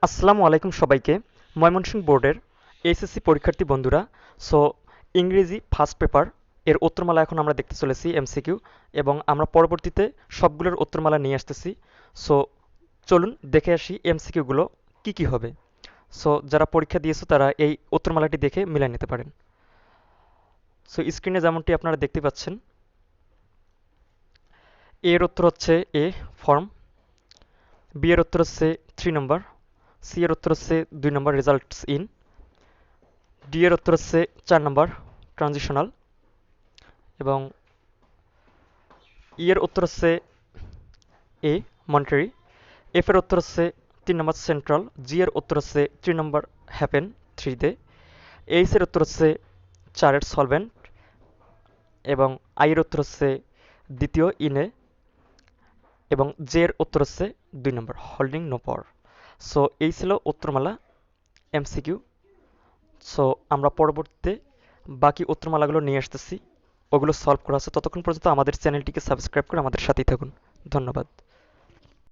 আসসালামু আলাইকুম সবাইকে। ময়মনসিংহ বোর্ডের এইচএসসি পরীক্ষার্থী বন্ধুরা, সো ইংরেজি ফার্স্ট পেপার এর উত্তরমালা এখন আমরা দেখতে চলেছি এমসিকিউ, এবং আমরা পরবর্তীতে সবগুলোর উত্তরমালা নিয়ে আসতেছি। সো চলুন দেখে আসি এমসিকিউগুলো কি কি হবে। সো যারা পরীক্ষা দিয়েছো তারা এই উত্তরমালাটি দেখে মিলাই নিতে পারেন। সো স্ক্রিনে যেমনটি আপনারা দেখতে পাচ্ছেন, এর উত্তর হচ্ছে এ ফর্ম, বি এর উত্তর হচ্ছে 3 নম্বর, সি এর উত্তর হচ্ছে 2 নম্বর রেজাল্টস ইন, ডি এর উত্তর হচ্ছে 4 নম্বর ট্রানজিশনাল, এবং ই এর উত্তর হচ্ছে এ মনিটারি, এফ এর উত্তর হচ্ছে 3 নম্বর সেন্ট্রাল, জি এর উত্তর হচ্ছে 3 নম্বর হ্যাপেন 3 দে, এইচ এর উত্তর হচ্ছে 4 এর সলভেন্ট, এবং আই এর উত্তর হচ্ছে দ্বিতীয় ইনে, এবং জে এর উত্তর হচ্ছে 2 নম্বর হোল্ডিং নো পাওয়ার। সো এই ছিল উত্তরমালা এমসিকিউ। সো আমরা পরবর্তীতে বাকি উত্তরমালাগুলো নিয়ে আসতেছি, ওগুলো সলভ করা আছে। ততক্ষণ পর্যন্ত আমাদের চ্যানেলটিকে সাবস্ক্রাইব করে আমাদের সাথেই থাকুন। ধন্যবাদ।